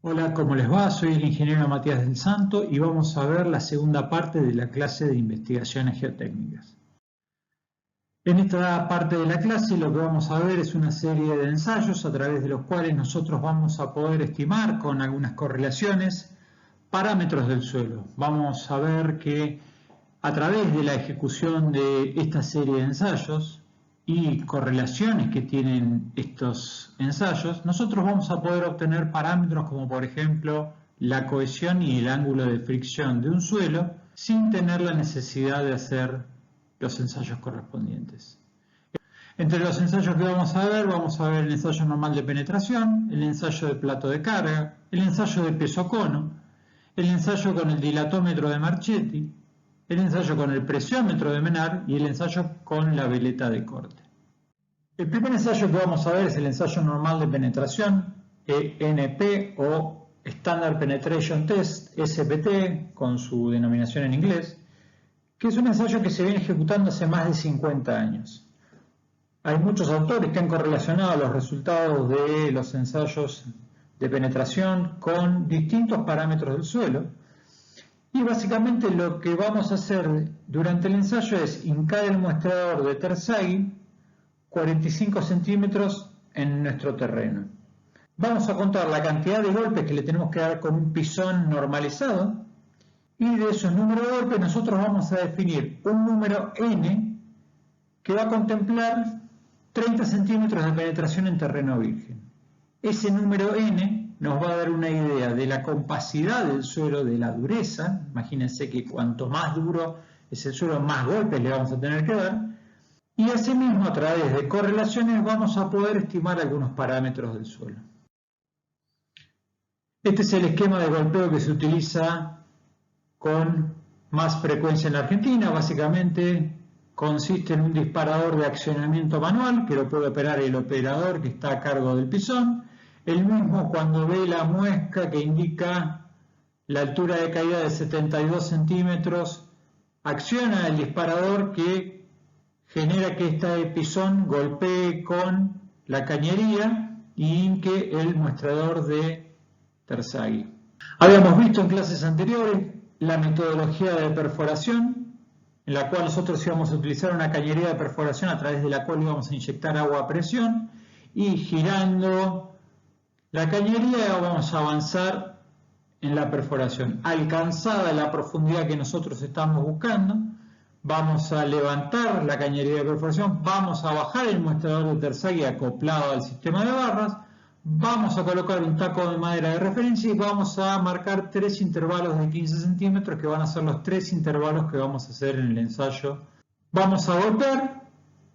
Hola, ¿cómo les va? Soy el ingeniero Matías del Santo y vamos a ver la segunda parte de la clase de investigaciones geotécnicas. En esta parte de la clase lo que vamos a ver es una serie de ensayos a través de los cuales nosotros vamos a poder estimar con algunas correlaciones parámetros del suelo. Vamos a ver que a través de la ejecución de esta serie de ensayos y correlaciones que tienen estos ensayos, nosotros vamos a poder obtener parámetros como por ejemplo la cohesión y el ángulo de fricción de un suelo sin tener la necesidad de hacer los ensayos correspondientes. Entre los ensayos que vamos a ver el ensayo normal de penetración, el ensayo de plato de carga, el ensayo de peso-cono, el ensayo con el dilatómetro de Marchetti, el ensayo con el presiómetro de Menard y el ensayo con la veleta de corte. El primer ensayo que vamos a ver es el ensayo normal de penetración, ENP o Standard Penetration Test, SPT, con su denominación en inglés, que es un ensayo que se viene ejecutando hace más de 50 años. Hay muchos autores que han correlacionado los resultados de los ensayos de penetración con distintos parámetros del suelo. Y básicamente lo que vamos a hacer durante el ensayo es hincar el muestrador de Terzaghi 45 centímetros en nuestro terreno. Vamos a contar la cantidad de golpes que le tenemos que dar con un pisón normalizado y de esos números de golpes nosotros vamos a definir un número n que va a contemplar 30 centímetros de penetración en terreno virgen. Ese número n nos va a dar una idea de la compacidad del suelo, de la dureza. Imagínense que cuanto más duro es el suelo, más golpes le vamos a tener que dar. Y asimismo, a través de correlaciones, vamos a poder estimar algunos parámetros del suelo. Este es el esquema de golpeo que se utiliza con más frecuencia en la Argentina. Básicamente consiste en un disparador de accionamiento manual que lo puede operar el operador que está a cargo del pisón. El mismo cuando ve la muesca que indica la altura de caída de 72 centímetros, acciona el disparador que genera que este pisón golpee con la cañería y hinque el muestrador de Terzaghi. Habíamos visto en clases anteriores la metodología de perforación, en la cual nosotros íbamos a utilizar una cañería de perforación a través de la cual íbamos a inyectar agua a presión y girando la cañería vamos a avanzar en la perforación. Alcanzada la profundidad que nosotros estamos buscando, vamos a levantar la cañería de perforación, vamos a bajar el muestrador de Terzaghi acoplado al sistema de barras, vamos a colocar un taco de madera de referencia y vamos a marcar 3 intervalos de 15 centímetros que van a ser los 3 intervalos que vamos a hacer en el ensayo. Vamos a golpear,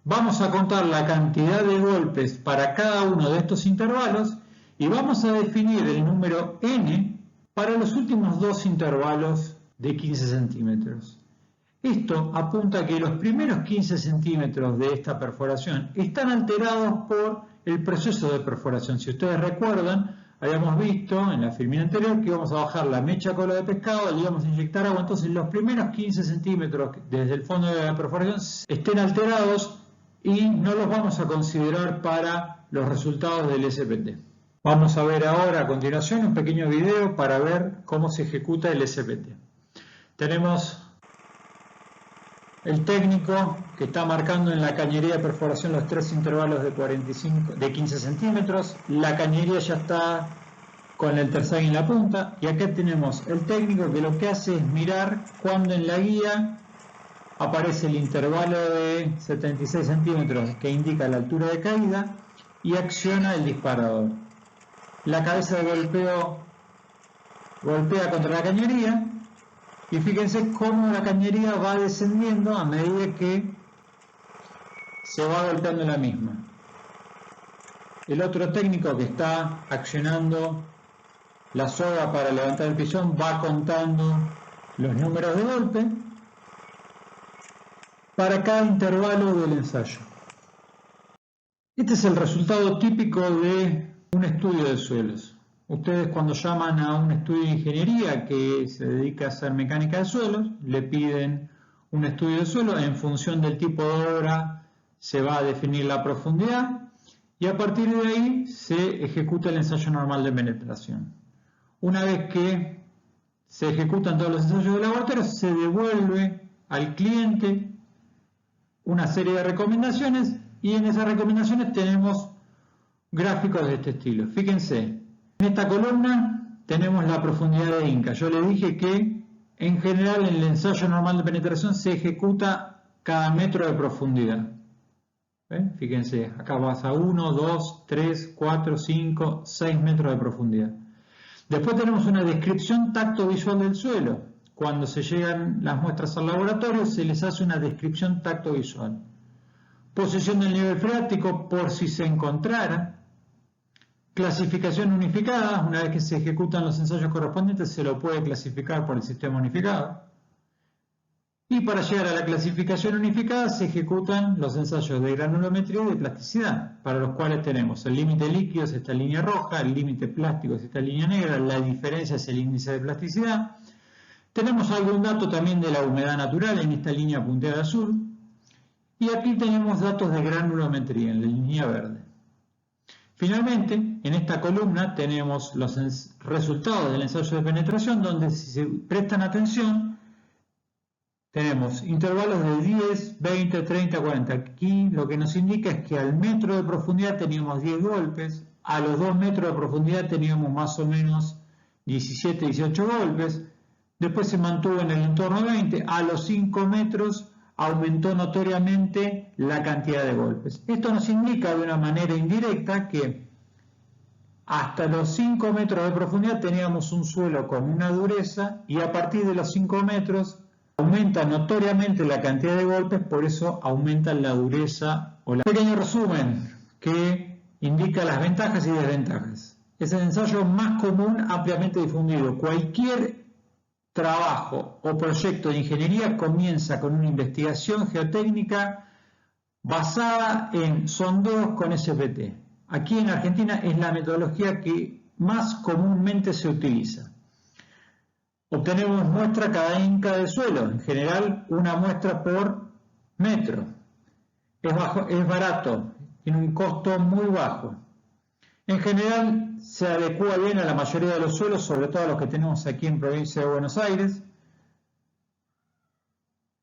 vamos a contar la cantidad de golpes para cada uno de estos intervalos y vamos a definir el número n para los últimos 2 intervalos de 15 centímetros. Esto apunta a que los primeros 15 centímetros de esta perforación están alterados por el proceso de perforación. Si ustedes recuerdan, habíamos visto en la filmina anterior que íbamos a bajar la mecha cola de pescado, le íbamos a inyectar agua, entonces los primeros 15 centímetros desde el fondo de la perforación estén alterados y no los vamos a considerar para los resultados del SPT. Vamos a ver ahora a continuación un pequeño video para ver cómo se ejecuta el SPT. Tenemos el técnico que está marcando en la cañería de perforación los 3 intervalos de 15 centímetros. La cañería ya está con el Terzaghi en la punta. Y acá tenemos el técnico que lo que hace es mirar cuando en la guía aparece el intervalo de 76 centímetros que indica la altura de caída y acciona el disparador. La cabeza de golpeo golpea contra la cañería. Y fíjense cómo la cañería va descendiendo a medida que se va golpeando la misma. El otro técnico que está accionando la soga para levantar el pisón va contando los números de golpe para cada intervalo del ensayo. Este es el resultado típico de un estudio de suelos. Ustedes cuando llaman a un estudio de ingeniería que se dedica a hacer mecánica de suelos, le piden un estudio de suelo, en función del tipo de obra se va a definir la profundidad y a partir de ahí se ejecuta el ensayo normal de penetración. una vez que se ejecutan todos los ensayos de laboratorio, se devuelve al cliente una serie de recomendaciones y en esas recomendaciones tenemos gráficos de este estilo. Fíjense, en esta columna tenemos la profundidad de Inca. Yo les dije que en general en el ensayo normal de penetración se ejecuta cada metro de profundidad. ¿Ven? Fíjense, acá vas a 1, 2, 3, 4, 5, 6 metros de profundidad. Después tenemos una descripción tacto-visual del suelo. Cuando se llegan las muestras al laboratorio se les hace una descripción tacto-visual. Posición del nivel freático por si se encontrara. Clasificación unificada, una vez que se ejecutan los ensayos correspondientes se lo puede clasificar por el sistema unificado. Y para llegar a la clasificación unificada se ejecutan los ensayos de granulometría y de plasticidad, para los cuales tenemos el límite líquido es esta línea roja, el límite plástico es esta línea negra, la diferencia es el índice de plasticidad. Tenemos algún dato también de la humedad natural en esta línea punteada azul. Y aquí tenemos datos de granulometría en la línea verde. Finalmente, en esta columna tenemos los resultados del ensayo de penetración, donde si se prestan atención, tenemos intervalos de 10, 20, 30, 40. Aquí lo que nos indica es que al metro de profundidad teníamos 10 golpes, a los 2 metros de profundidad teníamos más o menos 17, 18 golpes, después se mantuvo en el entorno de 20, a los 5 metros aumentó notoriamente la cantidad de golpes. Esto nos indica de una manera indirecta que hasta los 5 metros de profundidad teníamos un suelo con una dureza y a partir de los 5 metros aumenta notoriamente la cantidad de golpes, por eso aumenta la dureza o la... Pequeño resumen que indica las ventajas y desventajas. Es el ensayo más común ampliamente difundido. Cualquier trabajo o proyecto de ingeniería comienza con una investigación geotécnica basada en sondeos con SPT. Aquí en Argentina es la metodología que más comúnmente se utiliza. Obtenemos muestra cada Inca del suelo, en general una muestra por metro. Es barato, tiene un costo muy bajo. En general se adecua bien a la mayoría de los suelos, sobre todo a los que tenemos aquí en provincia de Buenos Aires.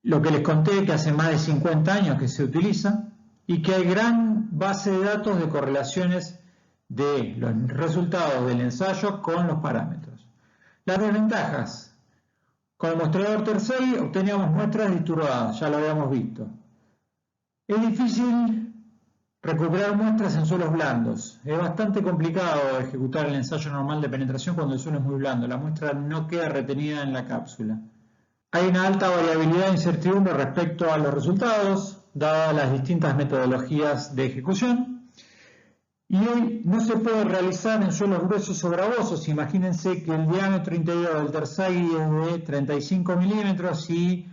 Lo que les conté que hace más de 50 años que se utiliza y que hay gran base de datos de correlaciones de los resultados del ensayo con los parámetros. Las desventajas. Con el mostrador Tersey obteníamos muestras disturbadas, ya lo habíamos visto. Es difícil recuperar muestras en suelos blandos. Es bastante complicado ejecutar el ensayo normal de penetración cuando el suelo es muy blando. La muestra no queda retenida en la cápsula. Hay una alta variabilidad e incertidumbre respecto a los resultados, dadas las distintas metodologías de ejecución. Y hoy no se puede realizar en suelos gruesos o gravosos. Imagínense que el diámetro interior del Tersey es de 35 milímetros y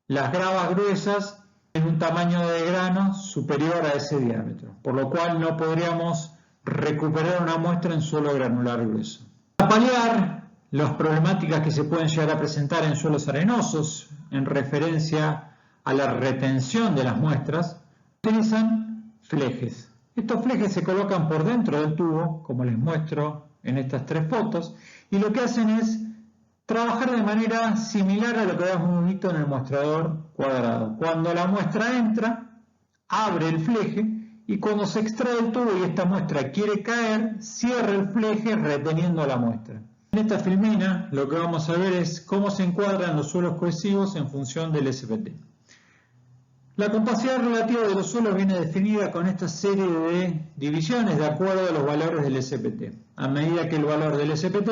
las gravas gruesas en un tamaño de grano superior a ese diámetro, por lo cual no podríamos recuperar una muestra en suelo granular grueso. Para paliar las problemáticas que se pueden llegar a presentar en suelos arenosos en referencia a la retención de las muestras, utilizan flejes. Estos flejes se colocan por dentro del tubo, como les muestro en estas tres fotos, y lo que hacen es trabajar de manera similar a lo que habíamos visto en el mostrador cuadrado. Cuando la muestra entra, abre el fleje y cuando se extrae el tubo y esta muestra quiere caer, cierra el fleje reteniendo la muestra. En esta filmina lo que vamos a ver es cómo se encuadran los suelos cohesivos en función del SPT. La compacidad relativa de los suelos viene definida con esta serie de divisiones de acuerdo a los valores del SPT. A medida que el valor del SPT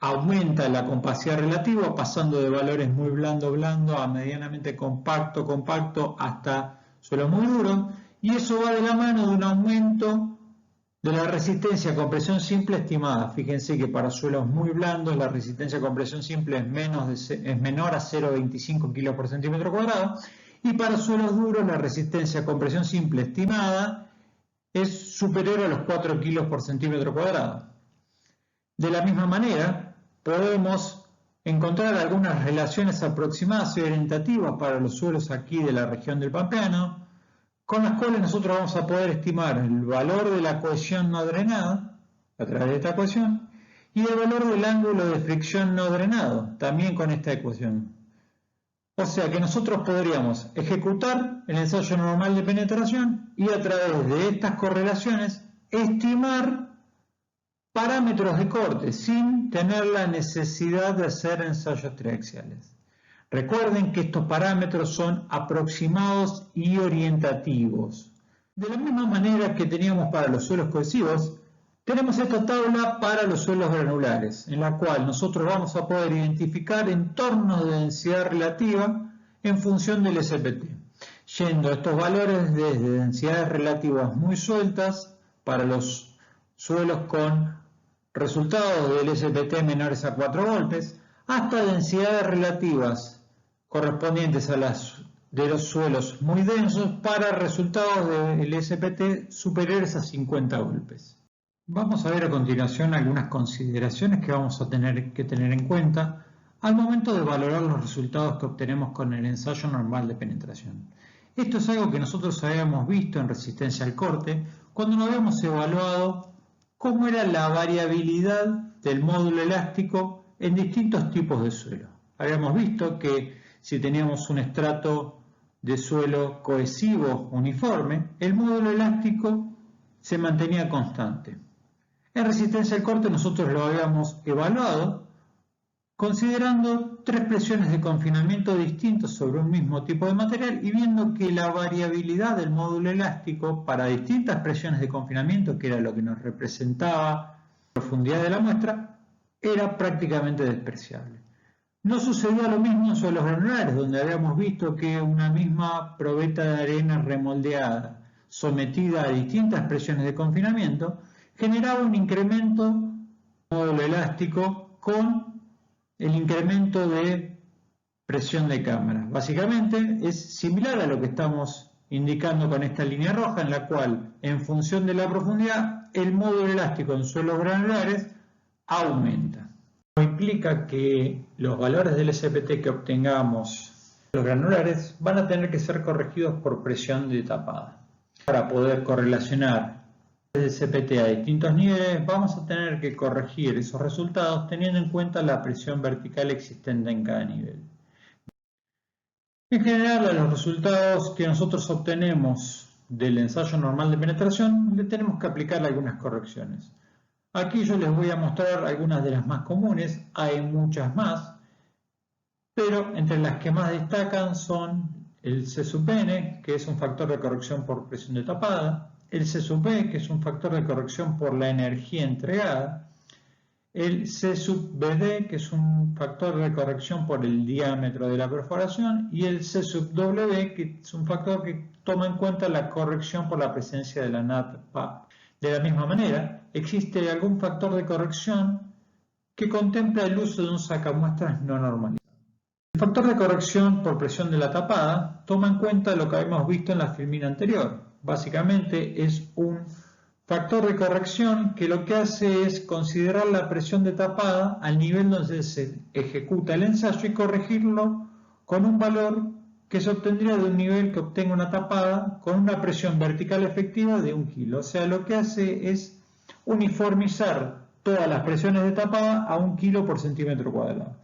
aumenta la compacidad relativa, pasando de valores muy blando a medianamente compacto hasta suelos muy duros, y eso va de la mano de un aumento de la resistencia a compresión simple estimada. Fíjense que para suelos muy blandos la resistencia a compresión simple es menor a 0,25 kg por centímetro cuadrado, y para suelos duros la resistencia a compresión simple estimada es superior a los 4 kg por centímetro cuadrado. De la misma manera, podemos encontrar algunas relaciones aproximadas y orientativas para los suelos aquí de la región del Pampeano, con las cuales nosotros vamos a poder estimar el valor de la cohesión no drenada a través de esta ecuación y el valor del ángulo de fricción no drenado, también con esta ecuación. O sea que nosotros podríamos ejecutar el ensayo normal de penetración y a través de estas correlaciones estimar parámetros de corte sin tener la necesidad de hacer ensayos triaxiales. Recuerden que estos parámetros son aproximados y orientativos. De la misma manera que teníamos para los suelos cohesivos, tenemos esta tabla para los suelos granulares, en la cual nosotros vamos a poder identificar entornos de densidad relativa en función del SPT, yendo a estos valores desde densidades relativas muy sueltas para los suelos con resultados del SPT menores a 4 golpes, hasta densidades relativas correspondientes a las de los suelos muy densos para resultados del SPT superiores a 50 golpes. Vamos a ver a continuación algunas consideraciones que vamos a tener que tener en cuenta al momento de valorar los resultados que obtenemos con el ensayo normal de penetración. Esto es algo que nosotros habíamos visto en resistencia al corte cuando nos habíamos evaluado cómo era la variabilidad del módulo elástico en distintos tipos de suelo. Habíamos visto que si teníamos un estrato de suelo cohesivo uniforme, el módulo elástico se mantenía constante. En resistencia al corte nosotros lo habíamos evaluado considerando 3 presiones de confinamiento distintas sobre un mismo tipo de material y viendo que la variabilidad del módulo elástico para distintas presiones de confinamiento, que era lo que nos representaba la profundidad de la muestra, era prácticamente despreciable. No sucedía lo mismo en suelos granulares, donde habíamos visto que una misma probeta de arena remoldeada, sometida a distintas presiones de confinamiento, generaba un incremento del módulo elástico con el incremento de presión de cámara. Básicamente es similar a lo que estamos indicando con esta línea roja, en la cual, en función de la profundidad, el módulo elástico en suelos granulares aumenta. Implica que los valores del SPT que obtengamos en los granulares van a tener que ser corregidos por presión de tapada. Para poder correlacionar el SPT a distintos niveles, vamos a tener que corregir esos resultados teniendo en cuenta la presión vertical existente en cada nivel. En general, a los resultados que nosotros obtenemos del ensayo normal de penetración, le tenemos que aplicar algunas correcciones. Aquí yo les voy a mostrar algunas de las más comunes, hay muchas más, pero entre las que más destacan son el C sub N, que es un factor de corrección por presión de tapada, el C sub B, que es un factor de corrección por la energía entregada, el C sub BD, que es un factor de corrección por el diámetro de la perforación, y el C sub W, que es un factor que toma en cuenta la corrección por la presencia de la NAT-PAP. De la misma manera, existe algún factor de corrección que contempla el uso de un sacamuestras no normalizado. El factor de corrección por presión de la tapada toma en cuenta lo que habíamos visto en la filmina anterior. Básicamente es un factor de corrección que lo que hace es considerar la presión de tapada al nivel donde se ejecuta el ensayo y corregirlo con un valor que se obtendría de un nivel que obtenga una tapada con una presión vertical efectiva de 1 kilo. O sea, lo que hace es uniformizar todas las presiones de tapada a 1 kilo por centímetro cuadrado.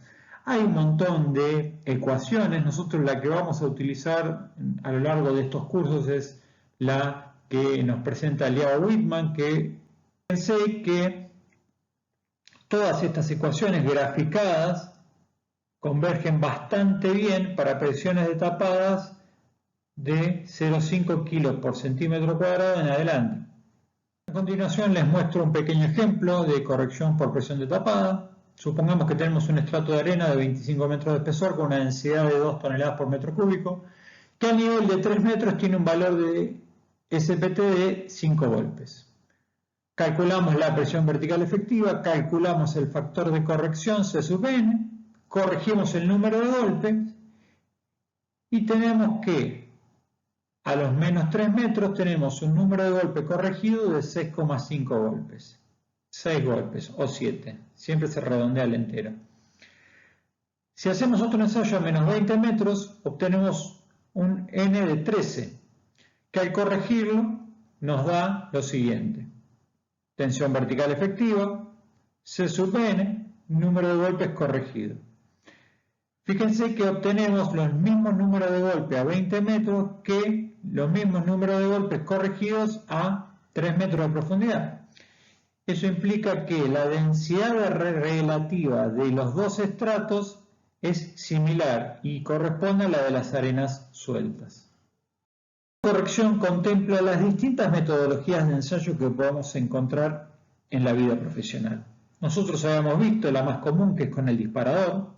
Hay un montón de ecuaciones, nosotros la que vamos a utilizar a lo largo de estos cursos es la que nos presenta Liao Whitman, que pensé que todas estas ecuaciones graficadas convergen bastante bien para presiones de tapadas de 0,5 kilos por centímetro cuadrado en adelante. A continuación les muestro un pequeño ejemplo de corrección por presión de tapada. Supongamos que tenemos un estrato de arena de 25 metros de espesor con una densidad de 2 toneladas por metro cúbico, que a nivel de 3 metros tiene un valor de SPT de 5 golpes. Calculamos la presión vertical efectiva, calculamos el factor de corrección C sub N, corregimos el número de golpes y tenemos que a los menos 3 metros tenemos un número de golpe corregido de 6,5 golpes. 6 golpes o 7, siempre se redondea al entero. Si hacemos otro ensayo a menos 20 metros, obtenemos un N de 13, que al corregirlo nos da lo siguiente. Tensión vertical efectiva, C sub n, número de golpes corregido. Fíjense que obtenemos los mismos números de golpes a 20 metros que los mismos números de golpes corregidos a 3 metros de profundidad. Eso implica que la densidad relativa de los dos estratos es similar y corresponde a la de las arenas sueltas. La corrección contempla las distintas metodologías de ensayo que podemos encontrar en la vida profesional. Nosotros habíamos visto la más común, que es con el disparador.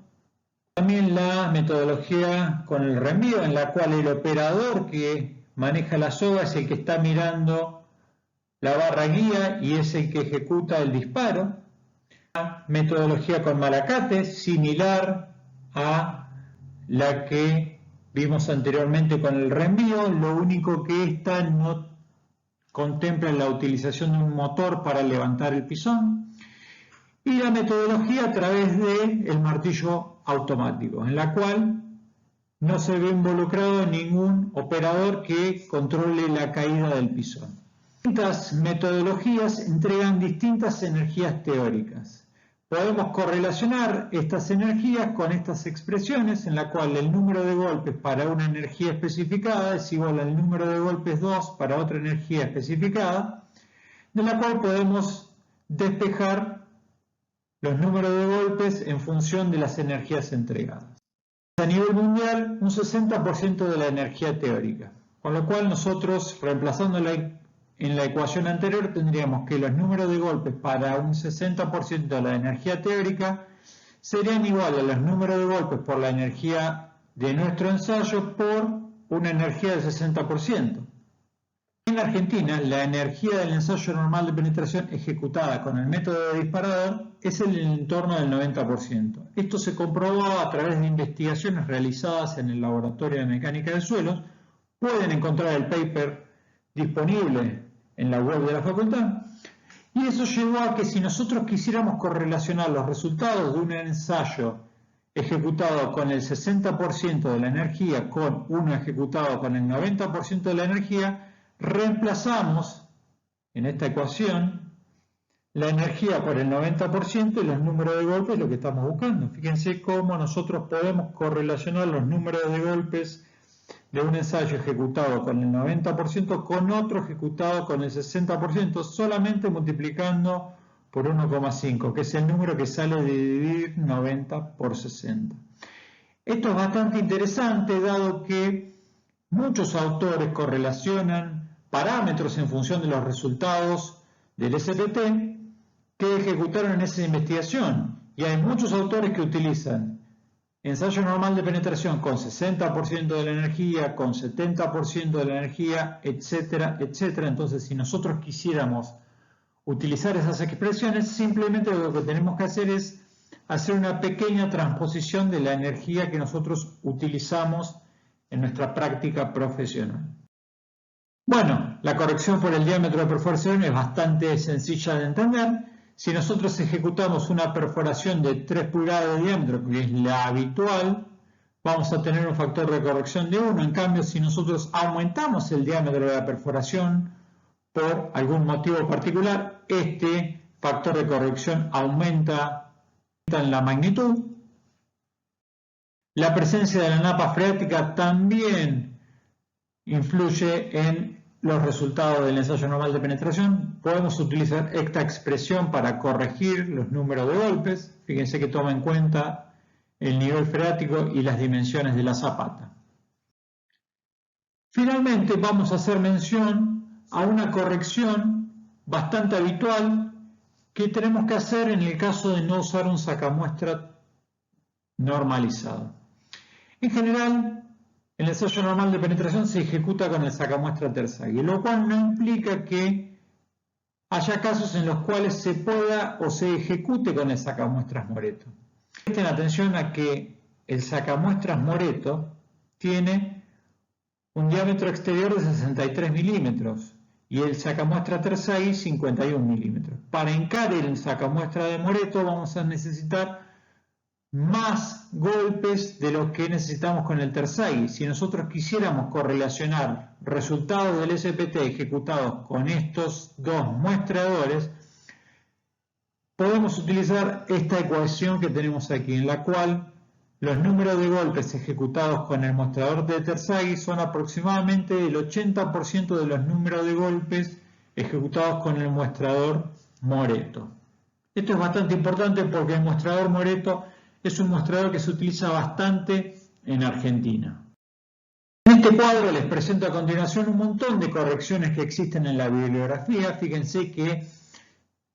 También la metodología con el reenvío, en la cual el operador que maneja la soga es el que está mirando la barra guía y es el que ejecuta el disparo. La metodología con malacates, similar a la que vimos anteriormente con el reenvío, lo único que esta no contempla la utilización de un motor para levantar el pisón. Y la metodología a través del martillo automático, en la cual no se ve involucrado ningún operador que controle la caída del pisón. Estas metodologías entregan distintas energías teóricas. Podemos correlacionar estas energías con estas expresiones, en la cual el número de golpes para una energía especificada es igual al número de golpes 2 para otra energía especificada, de la cual podemos despejar los números de golpes en función de las energías entregadas. A nivel mundial, un 60% de la energía teórica, con lo cual nosotros, reemplazándola en la ecuación anterior, tendríamos que los números de golpes para un 60% de la energía teórica serían iguales a los números de golpes por la energía de nuestro ensayo por una energía del 60%. En Argentina, la energía del ensayo normal de penetración ejecutada con el método de disparador es en el entorno del 90%. Esto se comprobó a través de investigaciones realizadas en el Laboratorio de Mecánica de Suelos. Pueden encontrar el paper disponible en la web de la facultad. Y eso llevó a que si nosotros quisiéramos correlacionar los resultados de un ensayo ejecutado con el 60% de la energía con uno ejecutado con el 90% de la energía, reemplazamos en esta ecuación la energía por el 90% y los números de golpes, lo que estamos buscando. Fíjense cómo nosotros podemos correlacionar los números de golpes de un ensayo ejecutado con el 90% con otro ejecutado con el 60%, solamente multiplicando por 1,5, que es el número que sale de dividir 90 por 60. Esto es bastante interesante, dado que muchos autores correlacionan parámetros en función de los resultados del SPT que ejecutaron en esa investigación. Y hay muchos autores que utilizan ensayo normal de penetración con 60% de la energía, con 70% de la energía, etcétera, etcétera. Entonces, si nosotros quisiéramos utilizar esas expresiones, simplemente lo que tenemos que hacer es hacer una pequeña transposición de la energía que nosotros utilizamos en nuestra práctica profesional. Bueno, la corrección por el diámetro de perforación es bastante sencilla de entender. Si nosotros ejecutamos una perforación de 3 pulgadas de diámetro, que es la habitual, vamos a tener un factor de corrección de 1. En cambio, si nosotros aumentamos el diámetro de la perforación por algún motivo particular, este factor de corrección aumenta en la magnitud. La presencia de la napa freática también influye en los resultados del ensayo normal de penetración. Podemos utilizar esta expresión para corregir los números de golpes. Fíjense que toma en cuenta el nivel freático y las dimensiones de la zapata. Finalmente vamos a hacer mención a una corrección bastante habitual que tenemos que hacer en el caso de no usar un sacamuestra normalizado. En general, el ensayo normal de penetración se ejecuta con el sacamuestra Terzaghi, lo cual no implica que haya casos en los cuales se pueda o se ejecute con el sacamuestras Moreto. Presten atención a que el sacamuestras Moreto tiene un diámetro exterior de 63 milímetros y el sacamuestra Terzaghi 51 milímetros. Para hincar el sacamuestra de Moreto vamos a necesitar más golpes de los que necesitamos con el Terzaghi. Si nosotros quisiéramos correlacionar resultados del SPT ejecutados con estos dos muestradores, podemos utilizar esta ecuación que tenemos aquí, en la cual los números de golpes ejecutados con el mostrador de Terzaghi son aproximadamente el 80% de los números de golpes ejecutados con el mostrador Moretto. Esto es bastante importante porque el mostrador Moretto es un mostrador que se utiliza bastante en Argentina. En este cuadro les presento a continuación un montón de correcciones que existen en la bibliografía. Fíjense que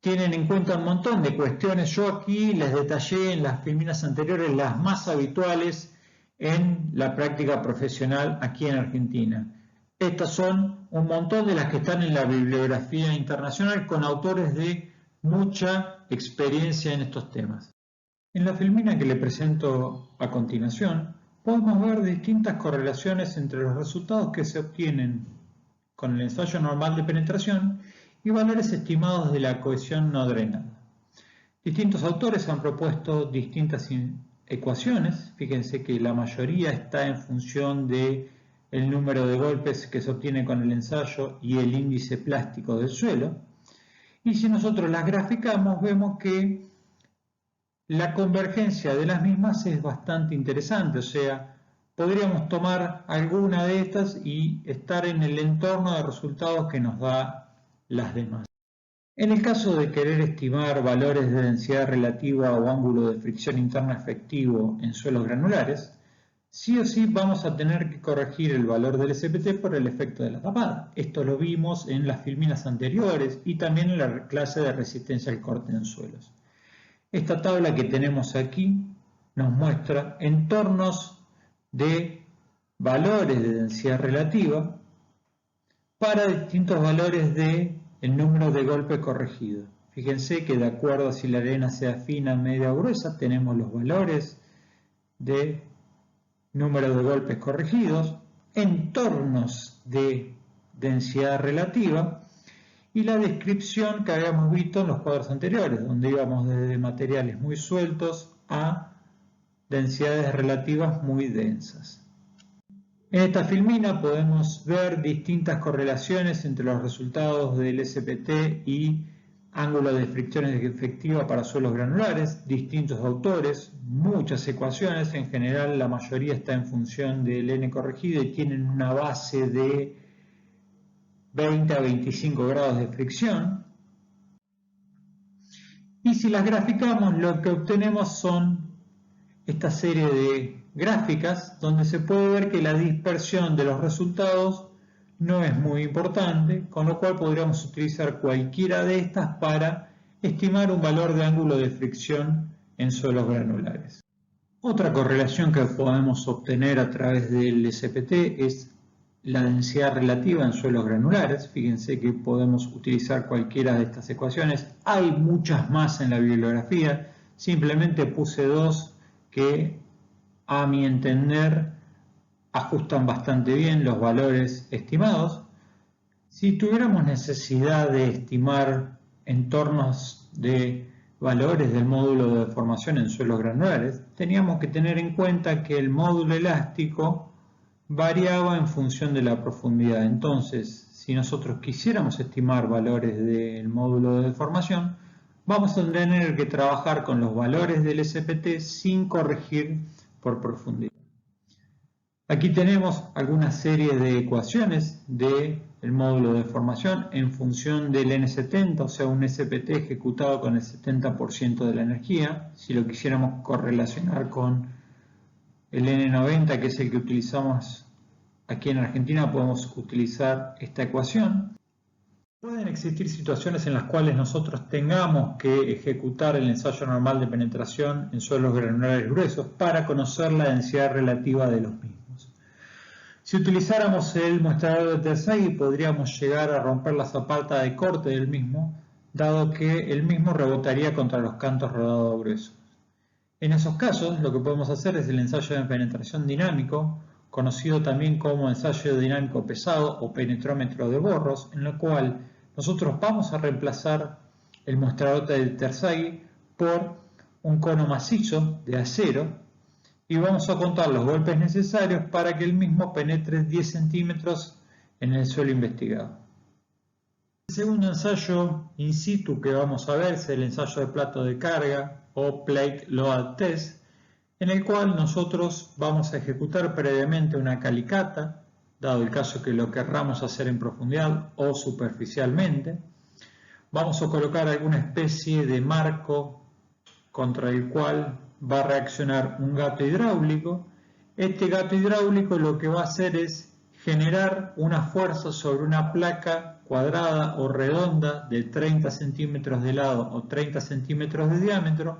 tienen en cuenta un montón de cuestiones. Yo aquí les detallé en las filminas anteriores las más habituales en la práctica profesional aquí en Argentina. Estas son un montón de las que están en la bibliografía internacional con autores de mucha experiencia en estos temas. En la filmina que le presento a continuación, podemos ver distintas correlaciones entre los resultados que se obtienen con el ensayo normal de penetración y valores estimados de la cohesión no drenada. Distintos autores han propuesto distintas ecuaciones. Fíjense que la mayoría está en función del número de golpes que se obtiene con el ensayo y el índice plástico del suelo. Y si nosotros las graficamos, vemos que la convergencia de las mismas es bastante interesante. O sea, podríamos tomar alguna de estas y estar en el entorno de resultados que nos da las demás. En el caso de querer estimar valores de densidad relativa o ángulo de fricción interna efectivo en suelos granulares, sí o sí vamos a tener que corregir el valor del SPT por el efecto de la tapada. Esto lo vimos en las filminas anteriores y también en la clase de resistencia al corte en suelos. Esta tabla que tenemos aquí nos muestra entornos de valores de densidad relativa para distintos valores de el número de golpes corregido. Fíjense que de acuerdo a si la arena sea fina, media o gruesa, tenemos los valores de número de golpes corregidos, entornos de densidad relativa y la descripción que habíamos visto en los cuadros anteriores, donde íbamos desde materiales muy sueltos a densidades relativas muy densas. En esta filmina podemos ver distintas correlaciones entre los resultados del SPT y ángulo de fricción efectiva para suelos granulares, distintos autores, muchas ecuaciones, en general la mayoría está en función del N corregido y tienen una base de 20 a 25 grados de fricción. Y si las graficamos, lo que obtenemos son esta serie de gráficas donde se puede ver que la dispersión de los resultados no es muy importante, con lo cual podríamos utilizar cualquiera de estas para estimar un valor de ángulo de fricción en suelos granulares. Otra correlación que podemos obtener a través del SPT es la densidad relativa en suelos granulares. Fíjense que podemos utilizar cualquiera de estas ecuaciones. Hay muchas más en la bibliografía, simplemente puse dos que a mi entender ajustan bastante bien los valores estimados. Si tuviéramos necesidad de estimar entornos de valores del módulo de deformación en suelos granulares, teníamos que tener en cuenta que el módulo elástico variaba en función de la profundidad. Entonces, si nosotros quisiéramos estimar valores del módulo de deformación, vamos a tener que trabajar con los valores del SPT sin corregir por profundidad. Aquí tenemos alguna serie de ecuaciones del módulo de deformación en función del N70, o sea, un SPT ejecutado con el 70% de la energía. Si lo quisiéramos correlacionar con el N90, que es el que utilizamos aquí en Argentina, podemos utilizar esta ecuación. Pueden existir situaciones en las cuales nosotros tengamos que ejecutar el ensayo normal de penetración en suelos granulares gruesos para conocer la densidad relativa de los mismos. Si utilizáramos el mostrador de Terzaghi, podríamos llegar a romper la zapata de corte del mismo, dado que el mismo rebotaría contra los cantos rodados gruesos. En esos casos, lo que podemos hacer es el ensayo de penetración dinámico, conocido también como ensayo dinámico pesado o penetrómetro de Borros, en el cual nosotros vamos a reemplazar el mostrador de Terzaghi por un cono macizo de acero y vamos a contar los golpes necesarios para que el mismo penetre 10 centímetros en el suelo investigado. El segundo ensayo in situ que vamos a ver es el ensayo de plato de carga o Plate Load Test, en el cual nosotros vamos a ejecutar previamente una calicata, dado el caso que lo querramos hacer en profundidad o superficialmente. Vamos a colocar alguna especie de marco contra el cual va a reaccionar un gato hidráulico. Este gato hidráulico lo que va a hacer es generar una fuerza sobre una placa cuadrada o redonda de 30 centímetros de lado o 30 centímetros de diámetro,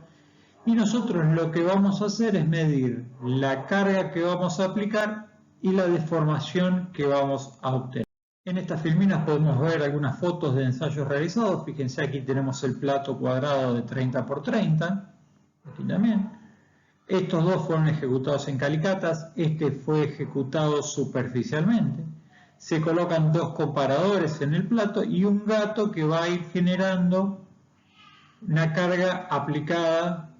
y nosotros lo que vamos a hacer es medir la carga que vamos a aplicar y la deformación que vamos a obtener. En estas filminas podemos ver algunas fotos de ensayos realizados. Fíjense, aquí tenemos el plato cuadrado de 30 por 30, aquí también. Estos dos fueron ejecutados en calicatas, este fue ejecutado superficialmente. Se colocan dos comparadores en el plato y un gato que va a ir generando una carga aplicada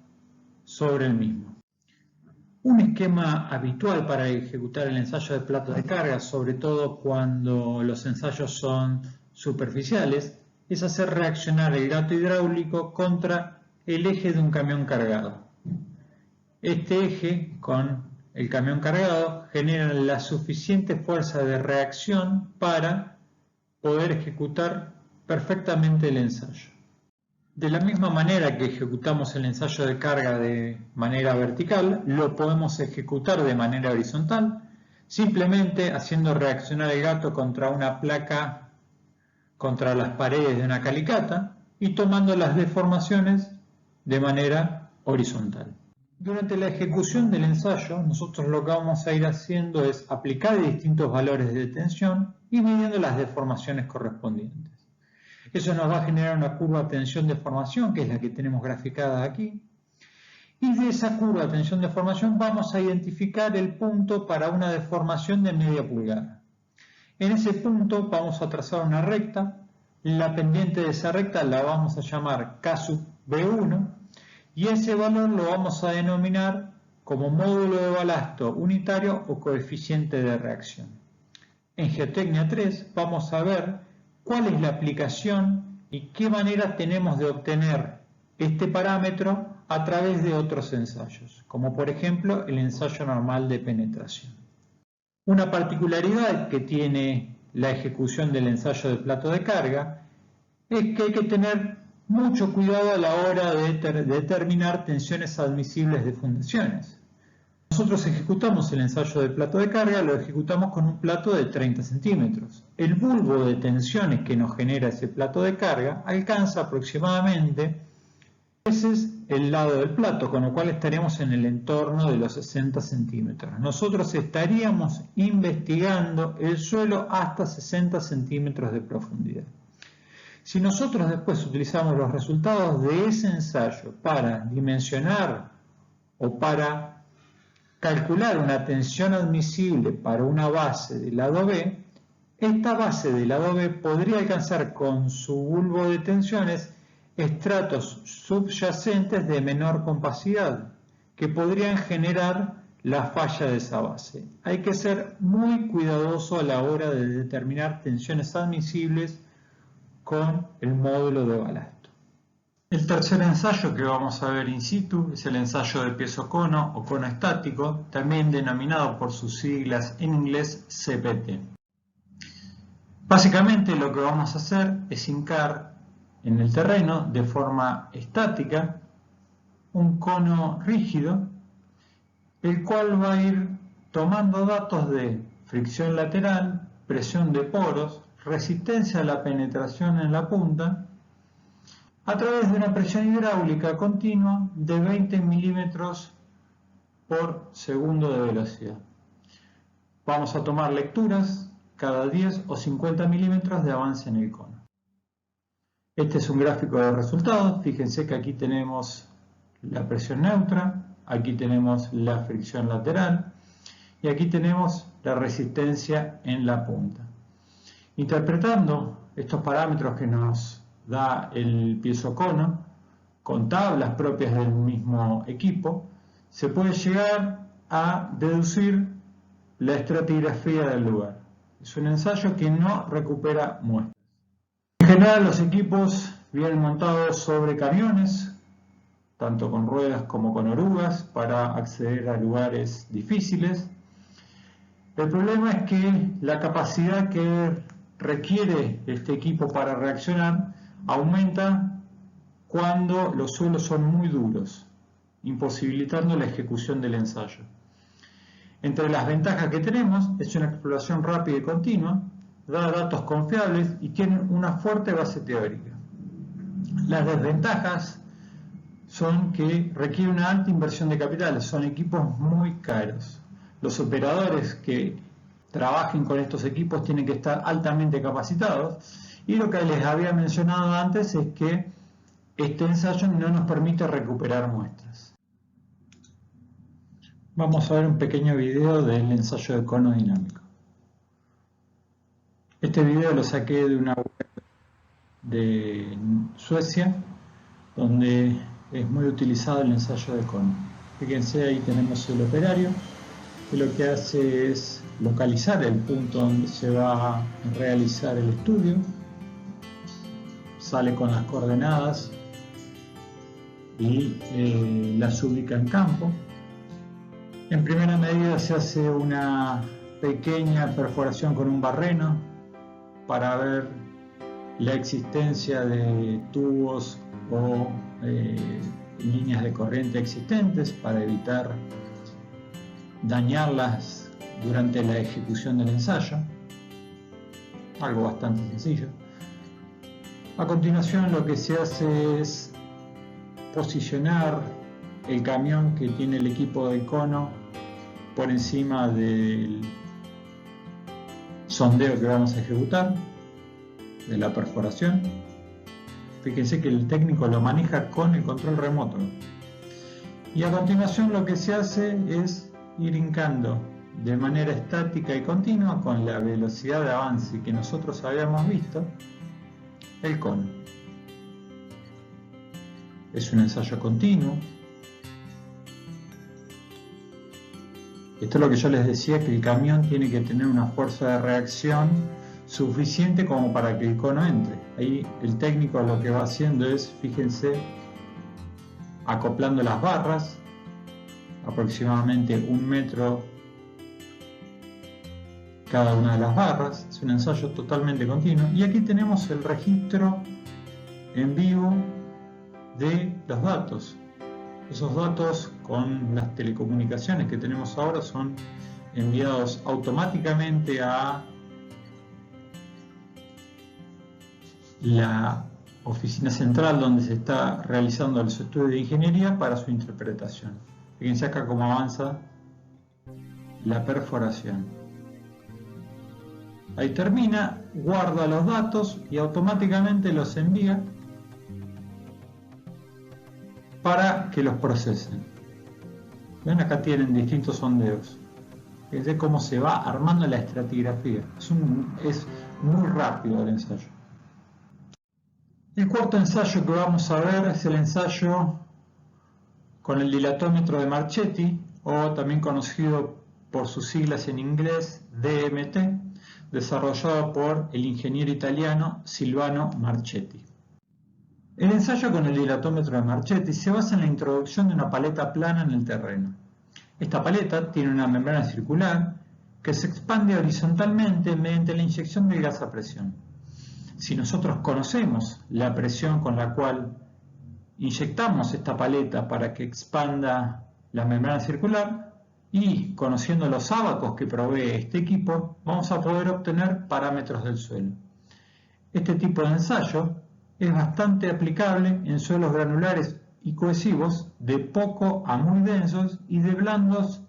sobre el mismo. Un esquema habitual para ejecutar el ensayo de plato de carga, sobre todo cuando los ensayos son superficiales, es hacer reaccionar el gato hidráulico contra el eje de un camión cargado. Este eje con el camión cargado genera la suficiente fuerza de reacción para poder ejecutar perfectamente el ensayo. De la misma manera que ejecutamos el ensayo de carga de manera vertical, lo podemos ejecutar de manera horizontal, simplemente haciendo reaccionar el gato contra una placa, contra las paredes de una calicata y tomando las deformaciones de manera horizontal. Durante la ejecución del ensayo, nosotros lo que vamos a ir haciendo es aplicar distintos valores de tensión y midiendo las deformaciones correspondientes. Eso nos va a generar una curva tensión-deformación, que es la que tenemos graficada aquí. Y de esa curva tensión-deformación vamos a identificar el punto para una deformación de media pulgada. En ese punto vamos a trazar una recta. La pendiente de esa recta la vamos a llamar K sub B1 y ese valor lo vamos a denominar como módulo de balasto unitario o coeficiente de reacción. En Geotecnia 3 vamos a ver cuál es la aplicación y qué manera tenemos de obtener este parámetro a través de otros ensayos, como por ejemplo el ensayo normal de penetración. Una particularidad que tiene la ejecución del ensayo de plato de carga es que hay que tener mucho cuidado a la hora de determinar tensiones admisibles de fundaciones. Nosotros ejecutamos el ensayo de plato de carga, lo ejecutamos con un plato de 30 centímetros. El bulbo de tensiones que nos genera ese plato de carga alcanza aproximadamente veces el lado del plato, con lo cual estaríamos en el entorno de los 60 centímetros. Nosotros estaríamos investigando el suelo hasta 60 centímetros de profundidad. Si nosotros después utilizamos los resultados de ese ensayo para dimensionar o para calcular una tensión admisible para una base del lado B, esta base del lado B podría alcanzar con su bulbo de tensiones estratos subyacentes de menor compacidad que podrían generar la falla de esa base. Hay que ser muy cuidadoso a la hora de determinar tensiones admisibles con el módulo de balasto. El tercer ensayo que vamos a ver in situ es el ensayo de piezo-cono o cono estático, también denominado por sus siglas en inglés CPT. Básicamente lo que vamos a hacer es hincar en el terreno de forma estática un cono rígido, el cual va a ir tomando datos de fricción lateral, presión de poros, resistencia a la penetración en la punta, a través de una presión hidráulica continua de 20 milímetros por segundo de velocidad. Vamos a tomar lecturas cada 10 o 50 milímetros de avance en el cono. Este es un gráfico de resultados. Fíjense que aquí tenemos la presión neutra, aquí tenemos la fricción lateral y aquí tenemos la resistencia en la punta. Interpretando estos parámetros que nos da el piezocono con tablas propias del mismo equipo, se puede llegar a deducir la estratigrafía del lugar. Es un ensayo que no recupera muestras. En general los equipos vienen montados sobre camiones, tanto con ruedas como con orugas, para acceder a lugares difíciles. El problema es que la capacidad que requiere este equipo para reaccionar aumenta cuando los suelos son muy duros, imposibilitando la ejecución del ensayo. Entre las ventajas que tenemos es una exploración rápida y continua, da datos confiables y tiene una fuerte base teórica. Las desventajas son que requiere una alta inversión de capital, son equipos muy caros. Los operadores que trabajen con estos equipos tienen que estar altamente capacitados y lo que les había mencionado antes es que este ensayo no nos permite recuperar muestras. Vamos a ver un pequeño video del ensayo de cono dinámico. Este video lo saqué de una web de Suecia donde es muy utilizado el ensayo de cono. Fíjense, ahí tenemos el operario que lo que hace es localizar el punto donde se va a realizar el estudio, sale con las coordenadas y las ubica en campo. En primera medida se hace una pequeña perforación con un barreno para ver la existencia de tubos o líneas de corriente existentes para evitar dañarlas durante la ejecución del ensayo, algo bastante sencillo. A continuación lo que se hace es posicionar el camión que tiene el equipo de cono por encima del sondeo que vamos a ejecutar, de la perforación. Fíjense que el técnico lo maneja con el control remoto. Y a continuación lo que se hace es ir hincando de manera estática y continua con la velocidad de avance que nosotros habíamos visto el cono. Es un ensayo continuo. Esto es lo que yo les decía, que el camión tiene que tener una fuerza de reacción suficiente como para que el cono entre. Ahí el técnico lo que va haciendo es, fíjense, acoplando las barras, aproximadamente 1 metro cada una de las barras. Es un ensayo totalmente continuo. Y aquí tenemos el registro en vivo de los datos. Esos datos con las telecomunicaciones que tenemos ahora son enviados automáticamente a la oficina central donde se está realizando el estudio de ingeniería para su interpretación. Fíjense acá cómo avanza la perforación. Ahí termina, guarda los datos y automáticamente los envía para que los procesen. Ven, acá tienen distintos sondeos. Fíjense cómo se va armando la estratigrafía. Es muy rápido el ensayo. El cuarto ensayo que vamos a ver es el ensayo con el dilatómetro de Marchetti, o también conocido por sus siglas en inglés DMT, desarrollado por el ingeniero italiano Silvano Marchetti. El ensayo con el dilatómetro de Marchetti se basa en la introducción de una paleta plana en el terreno. Esta paleta tiene una membrana circular que se expande horizontalmente mediante la inyección de gas a presión. Si nosotros conocemos la presión con la cual inyectamos esta paleta para que expanda la membrana circular y conociendo los ábacos que provee este equipo, vamos a poder obtener parámetros del suelo. Este tipo de ensayo es bastante aplicable en suelos granulares y cohesivos, de poco a muy densos y de blandos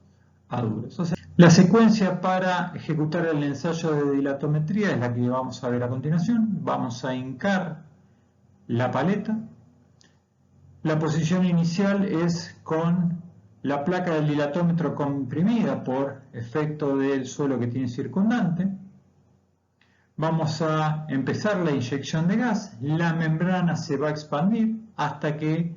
a duros. O sea, la secuencia para ejecutar el ensayo de dilatometría es la que vamos a ver a continuación. Vamos a hincar la paleta. La posición inicial es con la placa del dilatómetro comprimida por efecto del suelo que tiene circundante. Vamos a empezar la inyección de gas. La membrana se va a expandir hasta que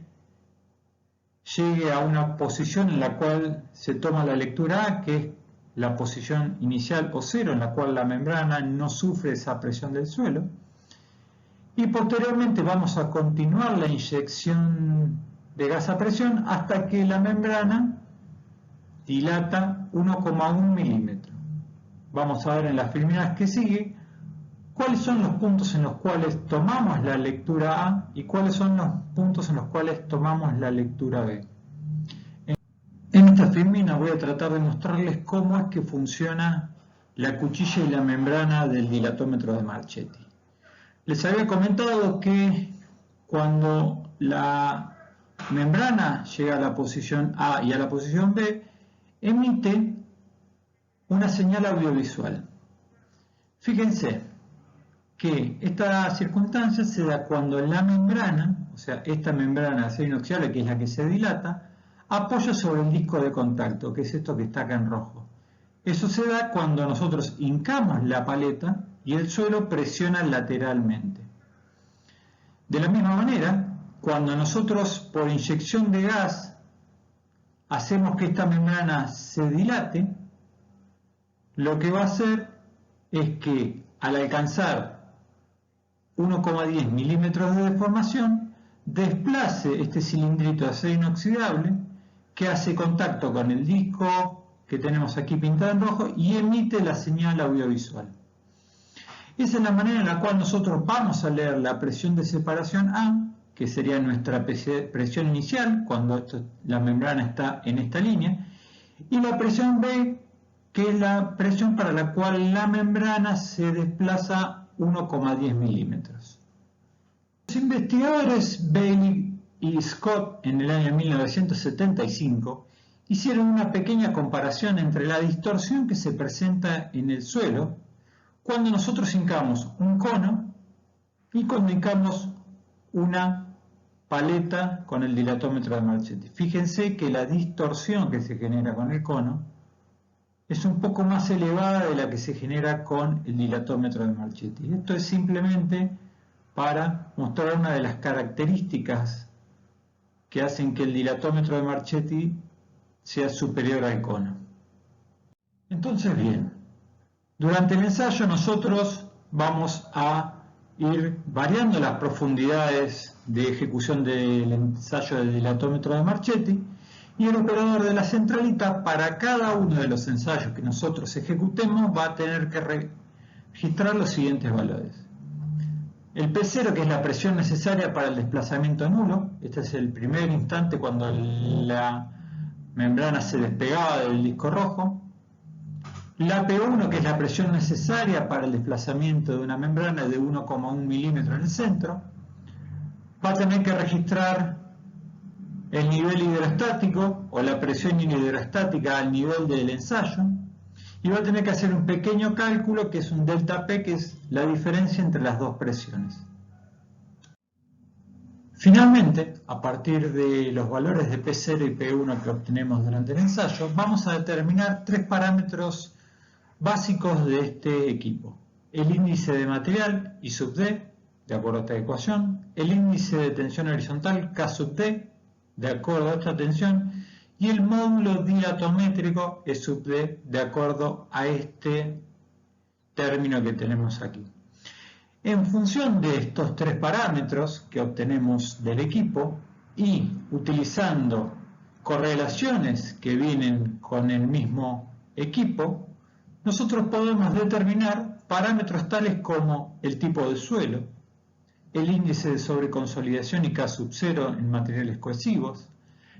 llegue a una posición en la cual se toma la lectura A, que es la posición inicial o cero, en la cual la membrana no sufre esa presión del suelo. y posteriormente vamos a continuar la inyección de gas a presión hasta que la membrana dilata 1,1 milímetros. Vamos a ver en las filminas que sigue cuáles son los puntos en los cuales tomamos la lectura A y cuáles son los puntos en los cuales tomamos la lectura B. En esta filmina voy a tratar de mostrarles cómo es que funciona la cuchilla y la membrana del dilatómetro de Marchetti. Les había comentado que cuando la membrana llega a la posición A y a la posición B, emite una señal audiovisual. Fíjense que esta circunstancia se da cuando la membrana, o sea, esta membrana de acero inoxidable, que es la que se dilata, apoya sobre el disco de contacto, que es esto que está acá en rojo. Eso se da cuando nosotros hincamos la paleta y el suelo presiona lateralmente. De la misma manera, cuando nosotros por inyección de gas hacemos que esta membrana se dilate, lo que va a hacer es que al alcanzar 1,10 milímetros de deformación, desplace este cilindrito de acero inoxidable que hace contacto con el disco que tenemos aquí pintado en rojo y emite la señal audiovisual. Esa es la manera en la cual nosotros vamos a leer la presión de separación A, que sería nuestra presión inicial cuando la membrana está en esta línea, y la presión B, que es la presión para la cual la membrana se desplaza 1,10 milímetros. Los investigadores Bailey y Scott en el año 1975 hicieron una pequeña comparación entre la distorsión que se presenta en el suelo cuando nosotros hincamos un cono y cuando hincamos una paleta con el dilatómetro de Marchetti. Fíjense que la distorsión que se genera con el cono es un poco más elevada de la que se genera con el dilatómetro de Marchetti. Esto es simplemente para mostrar una de las características que hacen que el dilatómetro de Marchetti sea superior al cono. Entonces, bien, durante el ensayo nosotros vamos a ir variando las profundidades de ejecución del ensayo del dilatómetro de Marchetti, y el operador de la centralita para cada uno de los ensayos que nosotros ejecutemos va a tener que registrar los siguientes valores. El P0, que es la presión necesaria para el desplazamiento nulo, este es el primer instante cuando la membrana se despegaba del disco rojo. La P1, que es la presión necesaria para el desplazamiento de una membrana de 1,1 milímetro en el centro. Va a tener que registrar el nivel hidrostático o la presión hidrostática al nivel del ensayo. Y va a tener que hacer un pequeño cálculo que es un delta P, que es la diferencia entre las dos presiones. Finalmente, a partir de los valores de P0 y P1 que obtenemos durante el ensayo, vamos a determinar tres parámetros básicos de este equipo: el índice de material I sub D, de acuerdo a esta ecuación, el índice de tensión horizontal K sub D, de acuerdo a esta tensión, y el módulo dilatométrico E sub D, de acuerdo a este término que tenemos aquí. En función de estos tres parámetros que obtenemos del equipo y utilizando correlaciones que vienen con el mismo equipo, nosotros podemos determinar parámetros tales como el tipo de suelo, el índice de sobreconsolidación y K sub 0 en materiales cohesivos,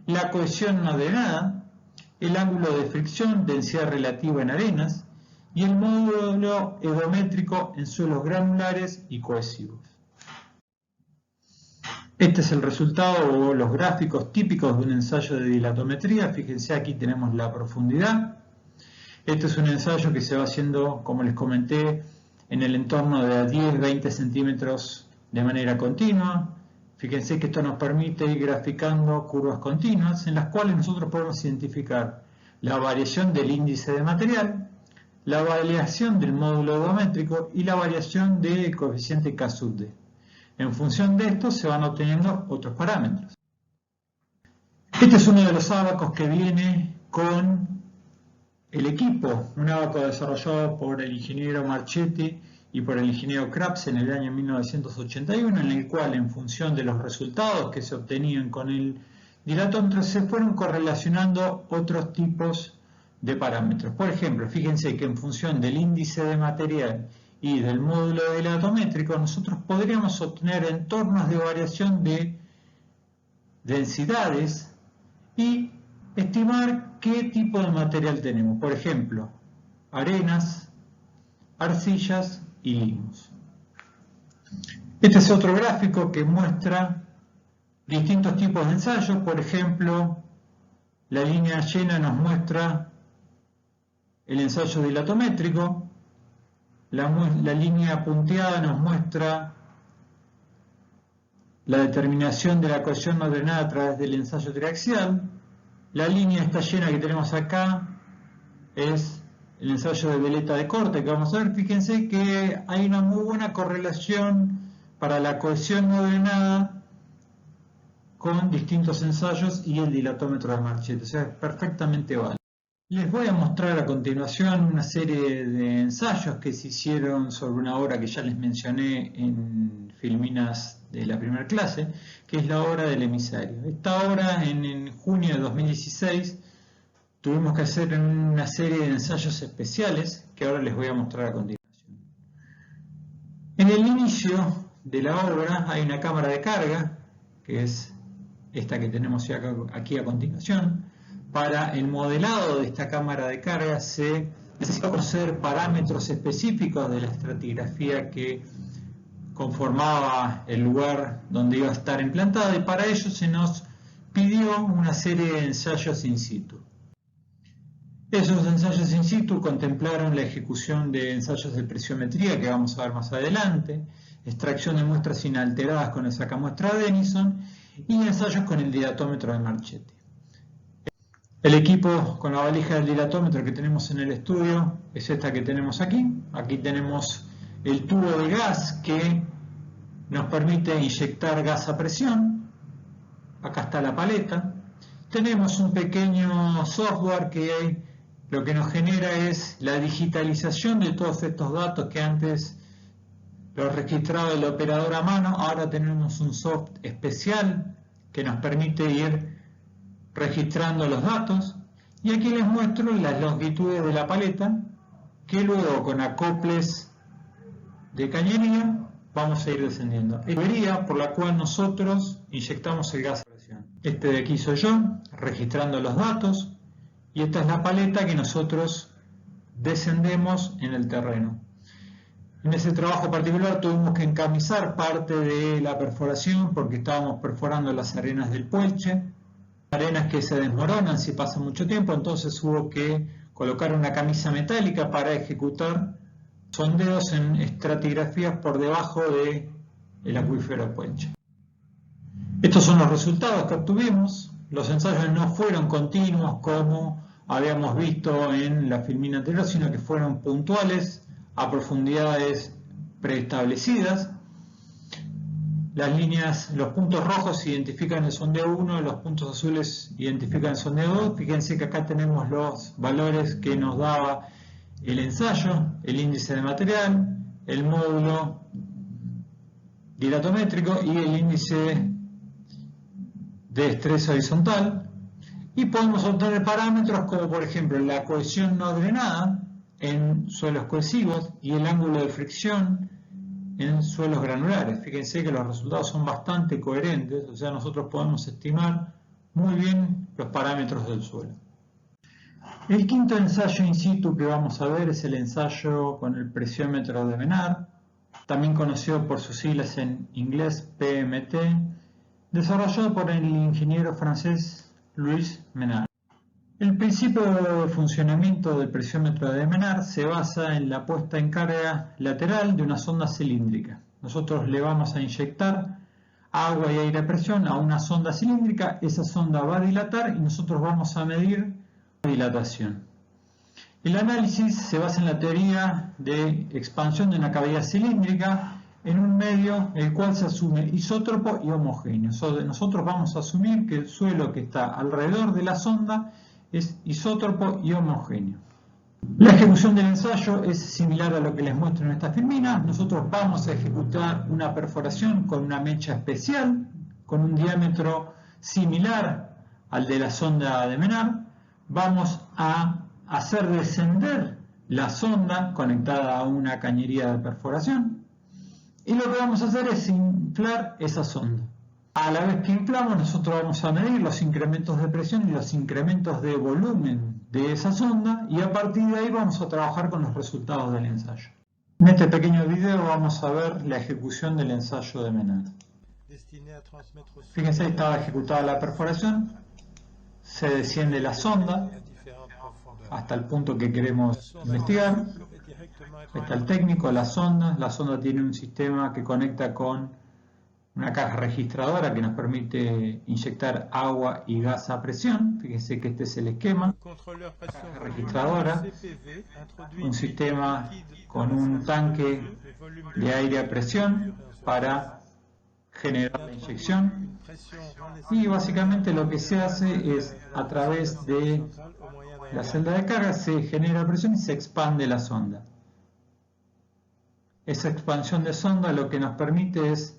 la cohesión no drenada, el ángulo de fricción, densidad relativa en arenas y el módulo edométrico en suelos granulares y cohesivos. Este es el resultado o los gráficos típicos de un ensayo de dilatometría. Fíjense, aquí tenemos la profundidad. Este es un ensayo que se va haciendo, como les comenté, en el entorno de 10-20 centímetros de manera continua. Fíjense que esto nos permite ir graficando curvas continuas en las cuales nosotros podemos identificar la variación del índice de material, la variación del módulo edométrico y la variación del coeficiente K sub D. En función de esto se van obteniendo otros parámetros. Este es uno de los ábacos que viene con el equipo, un ábaco desarrollado por el ingeniero Marchetti y por el ingeniero Krabs en el año 1981, en el cual, en función de los resultados que se obtenían con el dilatómetro, se fueron correlacionando otros tipos de parámetros. Por ejemplo, fíjense que en función del índice de material y del módulo dilatométrico, nosotros podríamos obtener entornos de variación de densidades y estimar qué tipo de material tenemos. Por ejemplo, arenas, arcillas y limos. Este es otro gráfico que muestra distintos tipos de ensayos. Por ejemplo, la línea llena nos muestra el ensayo dilatométrico, la línea punteada nos muestra la determinación de la cohesión no drenada a través del ensayo triaxial, la línea esta llena que tenemos acá es el ensayo de veleta de corte que vamos a ver. Fíjense que hay una muy buena correlación para la cohesión no drenada con distintos ensayos y el dilatómetro de Marchette, o sea, es perfectamente válido. Les voy a mostrar a continuación una serie de ensayos que se hicieron sobre una obra que ya les mencioné en Filminas de la primera clase, que es la obra del emisario. Esta obra en junio de 2016 tuvimos que hacer una serie de ensayos especiales que ahora les voy a mostrar a continuación. En el inicio de la obra hay una cámara de carga, que es esta que tenemos aquí a continuación. Para el modelado de esta cámara de carga se necesitó conocer parámetros específicos de la estratigrafía que conformaba el lugar donde iba a estar implantada, y para ello se nos pidió una serie de ensayos in situ. Esos ensayos in situ contemplaron la ejecución de ensayos de presiometría que vamos a ver más adelante, extracción de muestras inalteradas con el sacamuestra Denison y ensayos con el dilatómetro de Marchette. El equipo con la valija del dilatómetro que tenemos en el estudio es esta que tenemos aquí. Aquí tenemos el tubo de gas que nos permite inyectar gas a presión. Acá está la paleta. Tenemos un pequeño software que lo que nos genera es la digitalización de todos estos datos que antes los registraba el operador a mano. Ahora tenemos un software especial que nos permite ir registrando los datos, y aquí les muestro las longitudes de la paleta que luego con acoples de cañería vamos a ir descendiendo. Esta es la tubería por la cual nosotros inyectamos el gas a presión. Este de aquí soy yo registrando los datos, y esta es la paleta que nosotros descendemos en el terreno. En ese trabajo particular tuvimos que encamisar parte de la perforación porque estábamos perforando las arenas del Puelche, arenas que se desmoronan si pasa mucho tiempo, entonces hubo que colocar una camisa metálica para ejecutar sondeos en estratigrafías por debajo del acuífero Puelche. Estos son los resultados que obtuvimos. Los ensayos no fueron continuos como habíamos visto en la filmina anterior, sino que fueron puntuales a profundidades preestablecidas. Las líneas, los puntos rojos identifican el sondeo 1, los puntos azules identifican el sondeo 2. Fíjense que acá tenemos los valores que nos daba el ensayo, el índice de material, el módulo dilatométrico y el índice de estrés horizontal. Y podemos obtener parámetros como por ejemplo la cohesión no drenada en suelos cohesivos y el ángulo de fricción en suelos granulares. Fíjense que los resultados son bastante coherentes, o sea, nosotros podemos estimar muy bien los parámetros del suelo. El quinto ensayo in situ que vamos a ver es el ensayo con el presiómetro de Menard, también conocido por sus siglas en inglés PMT, desarrollado por el ingeniero francés Louis Menard. El principio de funcionamiento del presiómetro de Menard se basa en la puesta en carga lateral de una sonda cilíndrica. Nosotros le vamos a inyectar agua y aire a presión a una sonda cilíndrica, esa sonda va a dilatar y nosotros vamos a medir la dilatación. El análisis se basa en la teoría de expansión de una cavidad cilíndrica en un medio el cual se asume isótropo y homogéneo. Nosotros vamos a asumir que el suelo que está alrededor de la sonda es isótropo y homogéneo. La ejecución del ensayo es similar a lo que les muestro en esta filmina. Nosotros vamos a ejecutar una perforación con una mecha especial, con un diámetro similar al de la sonda de Menard. Vamos a hacer descender la sonda conectada a una cañería de perforación. Y lo que vamos a hacer es inflar esa sonda. A la vez que inflamos, nosotros vamos a medir los incrementos de presión y los incrementos de volumen de esa sonda y a partir de ahí vamos a trabajar con los resultados del ensayo. En este pequeño video vamos a ver la ejecución del ensayo de Menard. Fíjense, estaba ejecutada la perforación, se desciende la sonda hasta el punto que queremos investigar. Está el técnico, la sonda tiene un sistema que conecta con una caja registradora que nos permite inyectar agua y gas a presión. Fíjense que este es el esquema. Caja registradora, un sistema con un tanque de aire a presión para generar la inyección. Y básicamente lo que se hace es, a través de la celda de carga, se genera presión y se expande la sonda. Esa expansión de sonda lo que nos permite es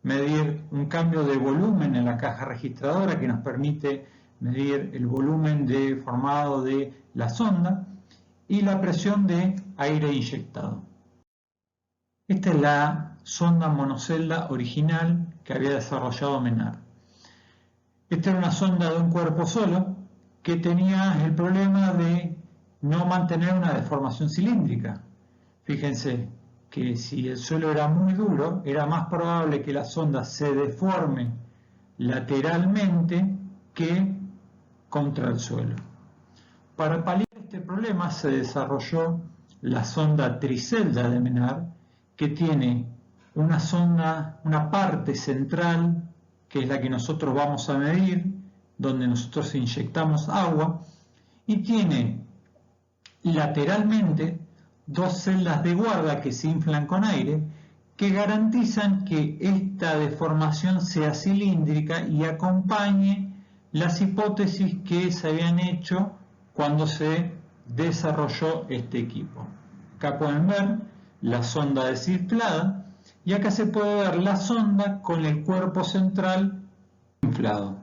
medir un cambio de volumen en la caja registradora que nos permite medir el volumen formado de la sonda y la presión de aire inyectado. Esta es la sonda monocelda original que había desarrollado Menard. Esta era una sonda de un cuerpo solo que tenía el problema de no mantener una deformación cilíndrica. Fíjense que si el suelo era muy duro, era más probable que la sonda se deforme lateralmente que contra el suelo. Para paliar este problema se desarrolló la sonda tricelda de Menard, que tiene una parte central, que es la que nosotros vamos a medir, donde nosotros inyectamos agua, y tiene lateralmente dos celdas de guarda que se inflan con aire que garantizan que esta deformación sea cilíndrica y acompañe las hipótesis que se habían hecho cuando se desarrolló este equipo. Acá pueden ver la sonda desinflada y acá se puede ver la sonda con el cuerpo central inflado.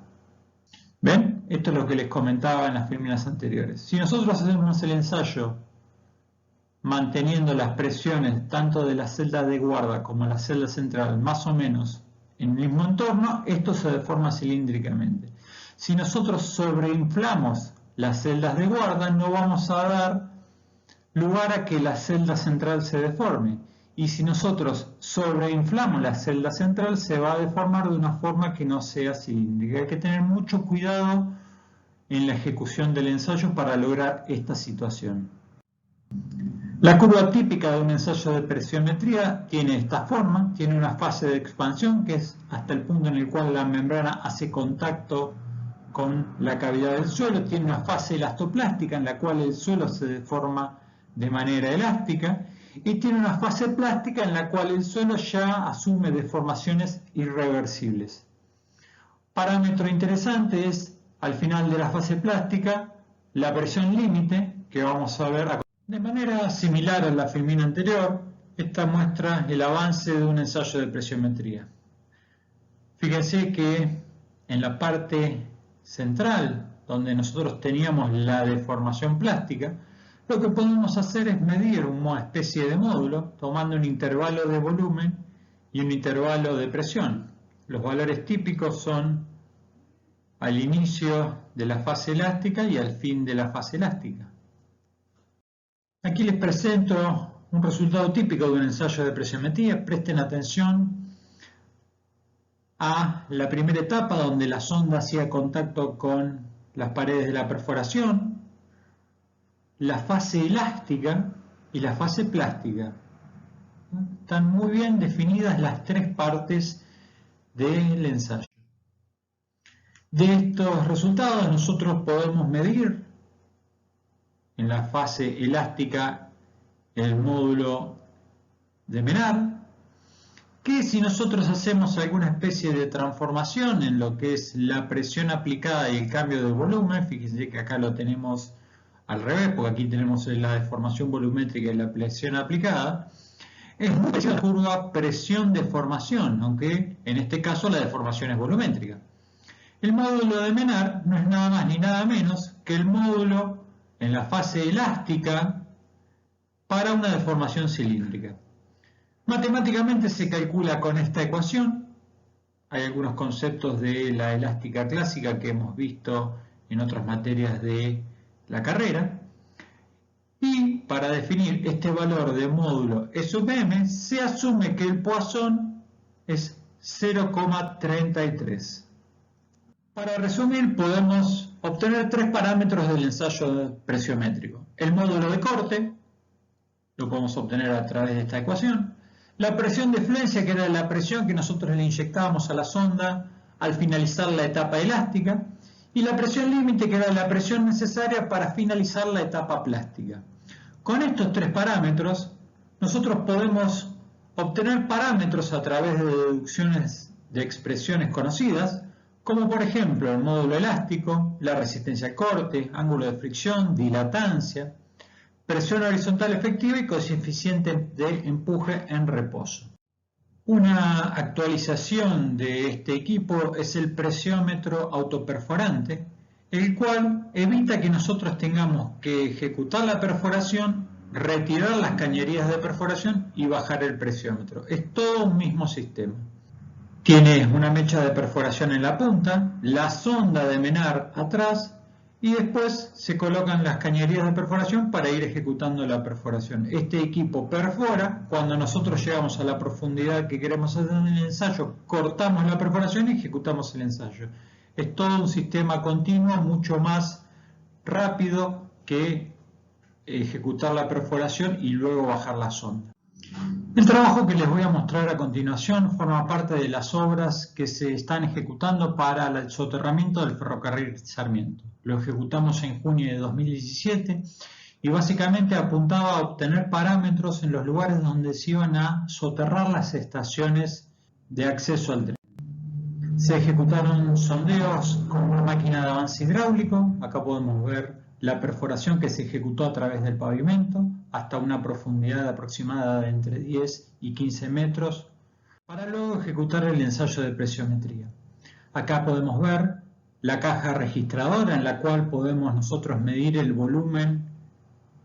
¿Ven? Esto es lo que les comentaba en las filminas anteriores. Si nosotros hacemos el ensayo manteniendo las presiones tanto de la celda de guarda como la celda central más o menos en el mismo entorno, esto se deforma cilíndricamente. Si nosotros sobreinflamos las celdas de guarda, no vamos a dar lugar a que la celda central se deforme. Y si nosotros sobreinflamos la celda central, se va a deformar de una forma que no sea cilíndrica. Hay que tener mucho cuidado en la ejecución del ensayo para lograr esta situación. La curva típica de un ensayo de presiometría tiene esta forma, tiene una fase de expansión que es hasta el punto en el cual la membrana hace contacto con la cavidad del suelo, tiene una fase elastoplástica en la cual el suelo se deforma de manera elástica y tiene una fase plástica en la cual el suelo ya asume deformaciones irreversibles. Parámetro interesante es, al final de la fase plástica, la presión límite que vamos a ver a de manera similar a la filmina anterior. Esta muestra el avance de un ensayo de presiometría. Fíjense que en la parte central, donde nosotros teníamos la deformación plástica, lo que podemos hacer es medir una especie de módulo, tomando un intervalo de volumen y un intervalo de presión. Los valores típicos son al inicio de la fase elástica y al fin de la fase elástica. Aquí les presento un resultado típico de un ensayo de presiometría. Presten atención a la primera etapa donde la sonda hacía contacto con las paredes de la perforación, la fase elástica y la fase plástica. Están muy bien definidas las tres partes del ensayo. De estos resultados nosotros podemos medir en la fase elástica el módulo de Menard, que si nosotros hacemos alguna especie de transformación en lo que es la presión aplicada y el cambio de volumen, fíjense que acá lo tenemos al revés, porque aquí tenemos la deformación volumétrica y la presión aplicada, es muy parecida a la curva presión-deformación, aunque en este caso la deformación es volumétrica. El módulo de Menard no es nada más ni nada menos que el módulo en la fase elástica para una deformación cilíndrica. Matemáticamente se calcula con esta ecuación. Hay algunos conceptos de la elástica clásica que hemos visto en otras materias de la carrera. Y para definir este valor de módulo E sub m, se asume que el Poisson es 0,33. Para resumir, podemos obtener tres parámetros del ensayo presiométrico. El módulo de corte, lo podemos obtener a través de esta ecuación. La presión de fluencia, que era la presión que nosotros le inyectábamos a la sonda al finalizar la etapa elástica. Y la presión límite, que era la presión necesaria para finalizar la etapa plástica. Con estos tres parámetros, nosotros podemos obtener parámetros a través de deducciones de expresiones conocidas, como por ejemplo el módulo elástico, la resistencia al corte, ángulo de fricción, dilatancia, presión horizontal efectiva y coeficiente de empuje en reposo. Una actualización de este equipo es el presiómetro autoperforante, el cual evita que nosotros tengamos que ejecutar la perforación, retirar las cañerías de perforación y bajar el presiómetro. Es todo un mismo sistema. Tiene una mecha de perforación en la punta, la sonda de Menard atrás y después se colocan las cañerías de perforación para ir ejecutando la perforación. Este equipo perfora, cuando nosotros llegamos a la profundidad que queremos hacer en el ensayo, cortamos la perforación y ejecutamos el ensayo. Es todo un sistema continuo, mucho más rápido que ejecutar la perforación y luego bajar la sonda. El trabajo que les voy a mostrar a continuación forma parte de las obras que se están ejecutando para el soterramiento del ferrocarril Sarmiento. Lo ejecutamos en junio de 2017 y básicamente apuntaba a obtener parámetros en los lugares donde se iban a soterrar las estaciones de acceso al tren. Se ejecutaron sondeos con una máquina de avance hidráulico. Acá podemos ver la perforación que se ejecutó a través del pavimento hasta una profundidad aproximada de entre 10 y 15 metros para luego ejecutar el ensayo de presiometría. Acá podemos ver la caja registradora en la cual podemos nosotros medir el volumen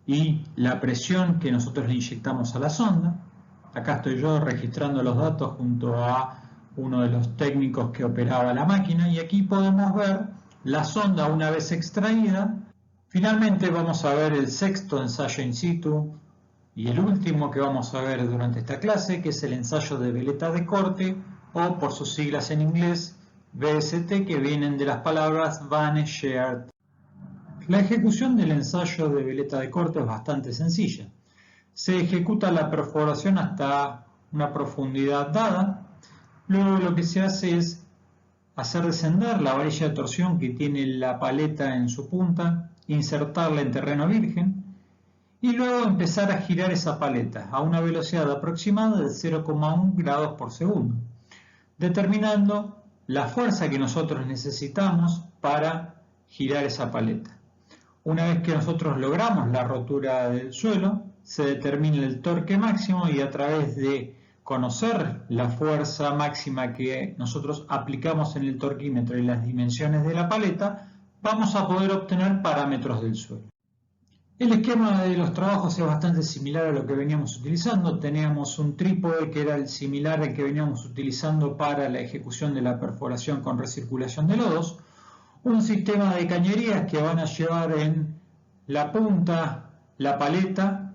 y la presión que nosotros le inyectamos a la sonda. Acá estoy yo registrando los datos junto a uno de los técnicos que operaba la máquina y aquí podemos ver la sonda una vez extraída. Finalmente vamos a ver el sexto ensayo in situ y el último que vamos a ver durante esta clase, que es el ensayo de veleta de corte o por sus siglas en inglés VST, que vienen de las palabras Vane Shared. La ejecución del ensayo de veleta de corte es bastante sencilla. Se ejecuta la perforación hasta una profundidad dada. Luego lo que se hace es hacer descender la varilla de torsión que tiene la paleta en su punta, insertarla en terreno virgen y luego empezar a girar esa paleta a una velocidad aproximada de 0,1 grados por segundo, determinando la fuerza que nosotros necesitamos para girar esa paleta. Una vez que nosotros logramos la rotura del suelo, se determina el torque máximo y a través de conocer la fuerza máxima que nosotros aplicamos en el torquímetro y las dimensiones de la paleta, vamos a poder obtener parámetros del suelo. El esquema de los trabajos es bastante similar a lo que veníamos utilizando. Teníamos un trípode que era el similar al que veníamos utilizando para la ejecución de la perforación con recirculación de lodos, un sistema de cañerías que van a llevar en la punta la paleta.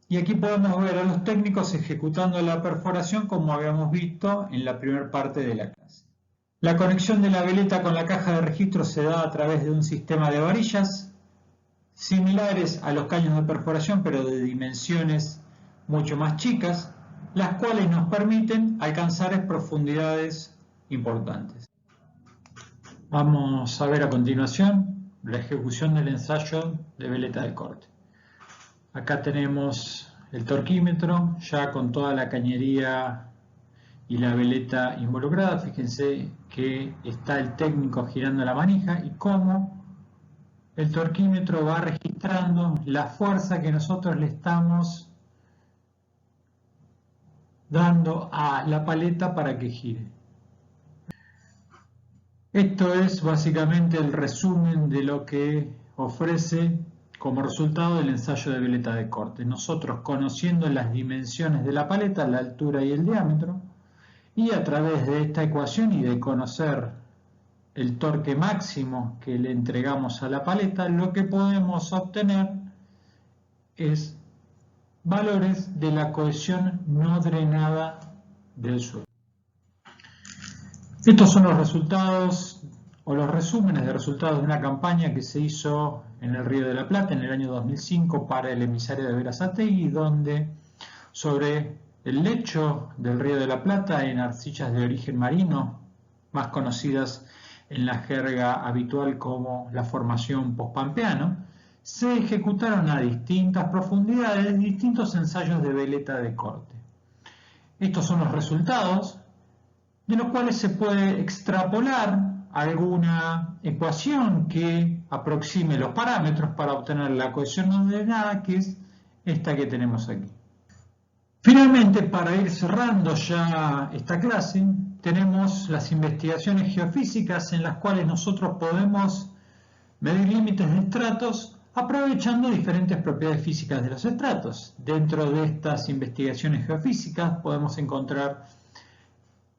Y aquí podemos ver a los técnicos ejecutando la perforación como habíamos visto en la primera parte de la clase. La conexión de la veleta con la caja de registro se da a través de un sistema de varillas similares a los caños de perforación, pero de dimensiones mucho más chicas, las cuales nos permiten alcanzar profundidades importantes. Vamos a ver a continuación la ejecución del ensayo de veleta de corte. Acá tenemos el torquímetro ya con toda la cañería y la veleta involucrada. Fíjense que está el técnico girando la manija y cómo el torquímetro va registrando la fuerza que nosotros le estamos dando a la paleta para que gire. Esto es básicamente el resumen de lo que ofrece como resultado del ensayo de veleta de corte. Nosotros, conociendo las dimensiones de la paleta, la altura y el diámetro, y a través de esta ecuación y de conocer el torque máximo que le entregamos a la paleta, lo que podemos obtener es valores de la cohesión no drenada del suelo. Estos son los resultados o los resúmenes de resultados de una campaña que se hizo en el Río de la Plata en el año 2005 para el emisario de Berazategui, donde sobre el lecho del Río de la Plata, en arcillas de origen marino, más conocidas en la jerga habitual como la formación pospampeano, se ejecutaron a distintas profundidades distintos ensayos de veleta de corte. Estos son los resultados, de los cuales se puede extrapolar alguna ecuación que aproxime los parámetros para obtener la cohesión no drenada, que es esta que tenemos aquí. Finalmente, para ir cerrando ya esta clase, tenemos las investigaciones geofísicas en las cuales nosotros podemos medir límites de estratos aprovechando diferentes propiedades físicas de los estratos. Dentro de estas investigaciones geofísicas podemos encontrar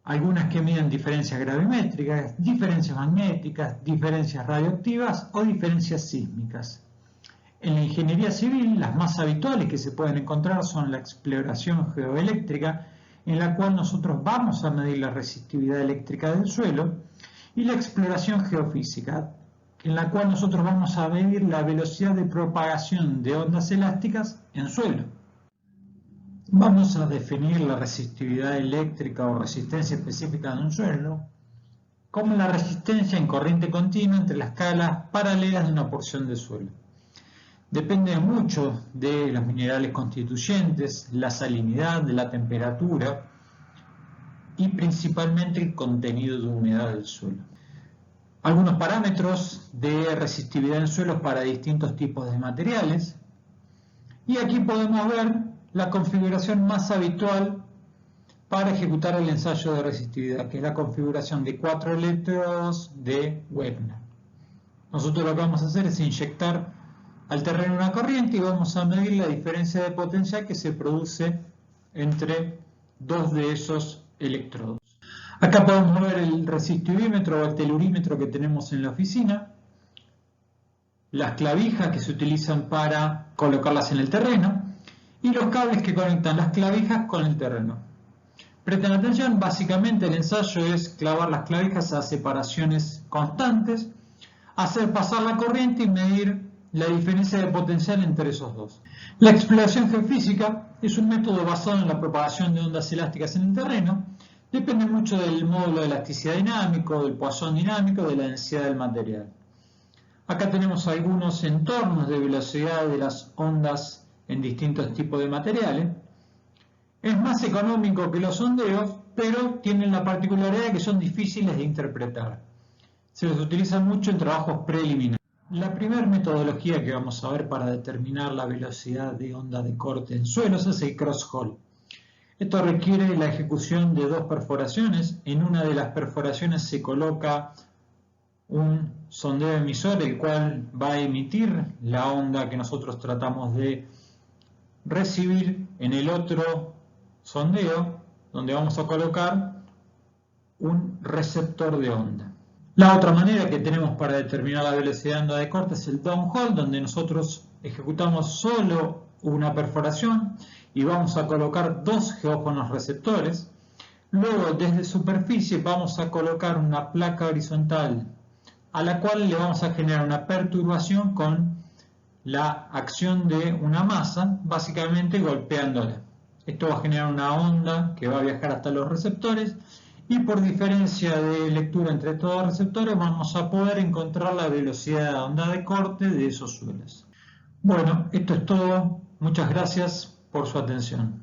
algunas que miden diferencias gravimétricas, diferencias magnéticas, diferencias radioactivas o diferencias sísmicas. En la ingeniería civil, las más habituales que se pueden encontrar son la exploración geoeléctrica, en la cual nosotros vamos a medir la resistividad eléctrica del suelo, y la exploración geofísica, en la cual nosotros vamos a medir la velocidad de propagación de ondas elásticas en suelo. Vamos a definir la resistividad eléctrica o resistencia específica de un suelo como la resistencia en corriente continua entre las calas paralelas de una porción de suelo. Depende mucho de los minerales constituyentes, la salinidad, de la temperatura y principalmente el contenido de humedad del suelo. Algunos parámetros de resistividad en suelos para distintos tipos de materiales, y aquí podemos ver la configuración más habitual para ejecutar el ensayo de resistividad, que es la configuración de 4 electrodos de Wegner. Nosotros lo que vamos a hacer es inyectar al terreno una corriente y vamos a medir la diferencia de potencial que se produce entre dos de esos electrodos. Acá podemos ver el resistivímetro o el telurímetro que tenemos en la oficina, las clavijas que se utilizan para colocarlas en el terreno y los cables que conectan las clavijas con el terreno. Presten atención, básicamente el ensayo es clavar las clavijas a separaciones constantes, hacer pasar la corriente y medir la diferencia de potencial entre esos dos. La exploración geofísica es un método basado en la propagación de ondas elásticas en el terreno. Depende mucho del módulo de elasticidad dinámico, del Poisson dinámico, de la densidad del material. Acá tenemos algunos entornos de velocidad de las ondas en distintos tipos de materiales. Es más económico que los sondeos, pero tienen la particularidad de que son difíciles de interpretar. Se los utiliza mucho en trabajos preliminares. La primera metodología que vamos a ver para determinar la velocidad de onda de corte en suelos es el cross-hole. Esto requiere la ejecución de dos perforaciones. En una de las perforaciones se coloca un sondeo emisor, el cual va a emitir la onda que nosotros tratamos de recibir. En el otro sondeo, donde vamos a colocar un receptor de onda. La otra manera que tenemos para determinar la velocidad de onda de corte es el downhole, donde nosotros ejecutamos solo una perforación y vamos a colocar dos geófonos receptores. Luego, desde superficie, vamos a colocar una placa horizontal a la cual le vamos a generar una perturbación con la acción de una masa, básicamente golpeándola. Esto va a generar una onda que va a viajar hasta los receptores, y por diferencia de lectura entre todos los receptores vamos a poder encontrar la velocidad de onda de corte de esos suelos. Bueno, esto es todo. Muchas gracias por su atención.